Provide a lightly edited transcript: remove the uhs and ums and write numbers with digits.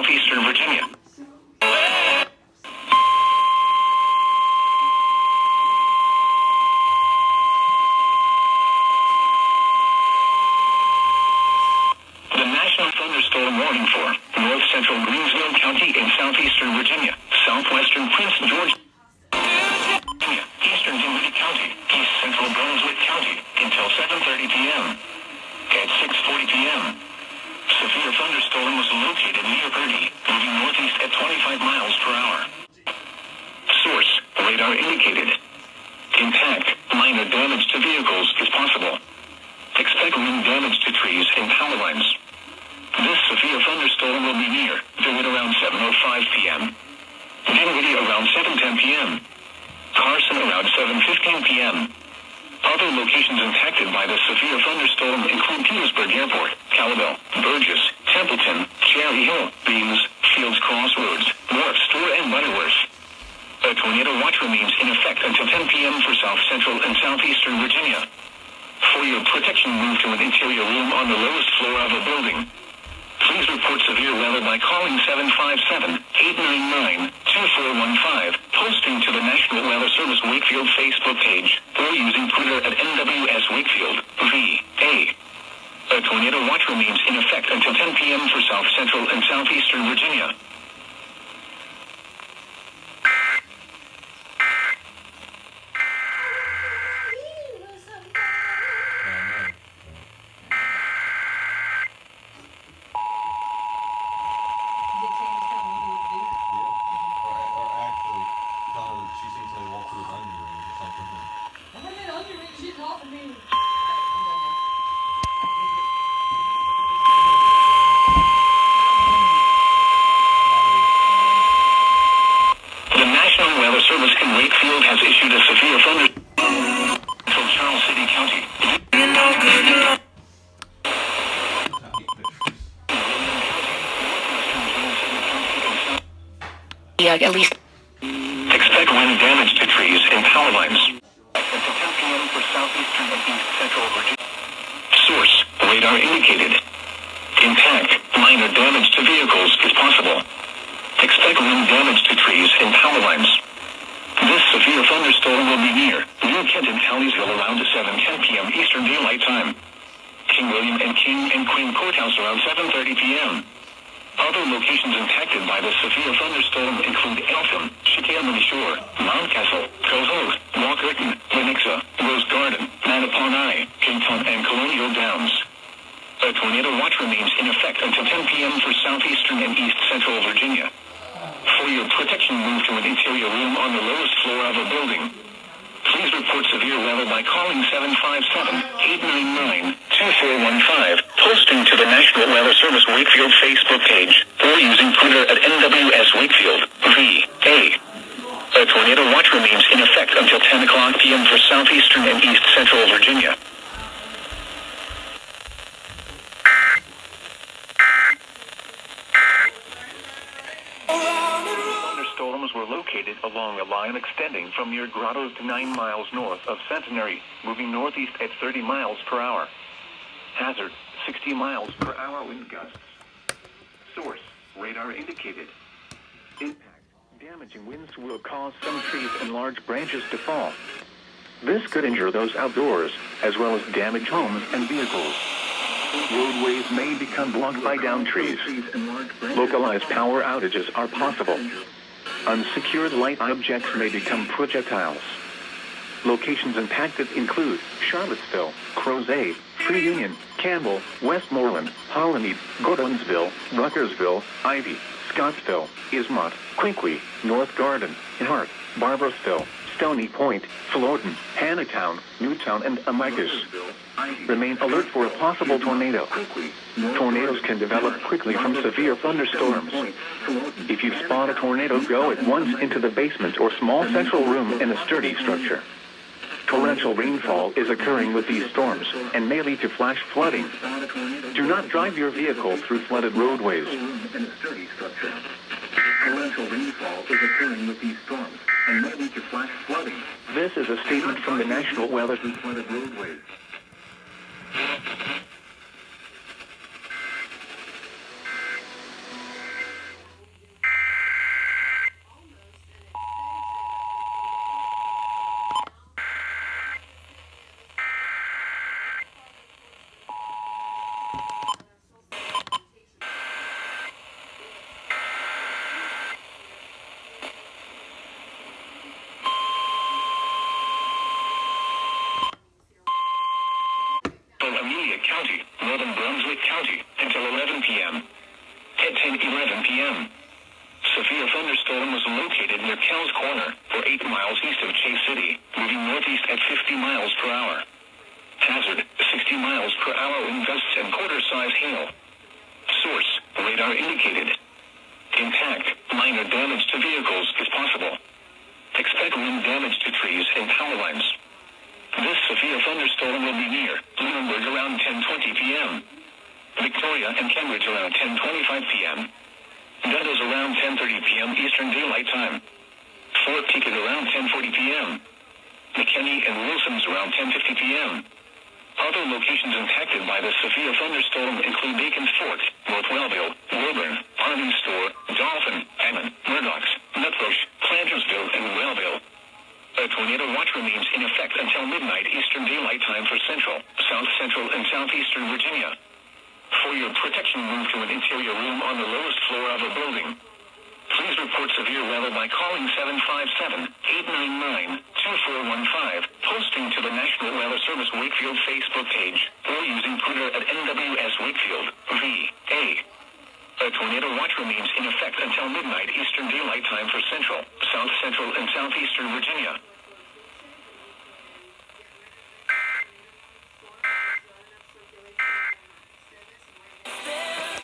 southeastern Virginia. The National Thunderstorm Warning for north central Greensville County in southeastern Virginia, southwestern Prince George, Virginia, eastern Dinwiddie County, east central Brunswick County, until 7:30 p.m. At 6:40 p.m., severe thunderstorm was located near Purdy, moving northeast at 25 miles per hour. Source, radar indicated. Intact, minor damage to vehicles is possible. Expect wind damage to trees and power lines. This severe thunderstorm will be near DeWitt around 7:05 p.m., Dinwiddie around 7:10 p.m., Carson around 7:15 p.m. Other locations impacted by the severe thunderstorm include Petersburg Airport, Caldwell, Burgess, Templeton, Cherry Hill, Beams, Fields Crossroads, Wharf Store, and Butterworth. A tornado watch remains in effect until 10 p.m. for south central and southeastern Virginia. For your protection, move to an interior room on the lowest floor of a building. Please report severe weather by calling 757-899-2415, posting to the National Weather Service Wakefield Facebook page, or using Twitter at NWS Wakefield, VA. A tornado watch remains in effect until 10 p.m. for south central and southeastern Virginia. Weather Service in Wakefield has issued a severe thunderstorm from Charles City County. Yeah, at least. Expect wind damage to trees and power lines. Until 10 p.m. for southeastern and east central Virginia. Source, radar indicated. Intact, minor damage to vehicles is possible. Expect wind damage to trees and power lines. This severe thunderstorm will be near New Kent and Talleysville around 7:10 p.m. Eastern Daylight Time. King William and King and Queen Courthouse around 7:30 p.m. Other locations impacted by the severe thunderstorm include Eltham, Chickahominy Shore, Mountcastle, Cohoes, Walkerton, Lenexa, Rose Garden, Mattapan, Kington, and Colonial Downs. A tornado watch remains in effect until 10 p.m. for southeastern and east central Virginia. For your protection, move to an interior room on the lowest floor of a building. Please report severe weather by calling 757-899-2415, posting to the National Weather Service Wakefield Facebook page, or using Twitter at NWS Wakefield, VA. A tornado watch remains in effect until 10 o'clock p.m. for southeastern and east central Virginia. Thunderstorms were located along a line extending from near Grottoes to 9 miles north of Centenary, moving northeast at 30 miles per hour. Hazard, 60 miles per hour wind gusts. Source, radar indicated. Impact, damaging winds will cause some trees and large branches to fall. This could injure those outdoors, as well as damage homes and vehicles. Roadways may become blocked by downed trees. Localized power outages are possible. Unsecured light objects may become projectiles. Locations impacted include Charlottesville, Crozet, Free Union, Campbell, Westmoreland, Hollymead, Gordonsville, Ruckersville, Ivy, Scottsville, Ismont, Quinqui, North Garden, Hart, Barbersville, Stony Point, Floden, Hannahtown, Newtown, and Amicus. Remain alert for a possible tornado. Tornadoes can develop quickly from severe thunderstorms. If you spot a tornado, go at once into the basement or small central room in a sturdy structure. Torrential rainfall is occurring with these storms and may lead to flash flooding. Do not drive your vehicle through flooded roadways. Torrential rainfall is occurring with these storms and may lead to flash flooding. This is a statement from the National Weather through flooded roadways. County, northern Brunswick County, until 11 p.m. At 10:11 p.m. Sophia thunderstorm was located near Kells Corner, 8 miles east of Chase City, moving northeast at 50 miles per hour. Hazard, 60 miles per hour wind gusts and quarter-size hail. Source, radar indicated. Impact, minor damage to vehicles is possible. Expect wind damage to trees and power lines. This Sophia thunderstorm will be near Lunenburg around 10:20 p.m. Victoria and Cambridge around 10:25 p.m. Dundas around 10:30 p.m. Eastern Daylight Time. Fort Pickett around 10:40 p.m. McKinney and Wilson's around 10:50 p.m. Other locations impacted by the Sophia thunderstorm include Bacon's Fort, North Wellville, Woburn, Army Store, Dolphin, Hammond, Murdoch's, Nutbush, Plantersville, and Wellville. A tornado watch remains in effect until midnight Eastern Daylight Time for Central, South Central, and Southeastern Virginia. For your protection, move to an interior room on the lowest floor of a building. Please report severe weather by calling 757-899-2415, posting to the National Weather Service Wakefield Facebook page, or using Twitter at NWS Wakefield, VA. A tornado watch remains in effect until midnight Eastern Daylight Time for Central, South Central, and Southeastern Virginia.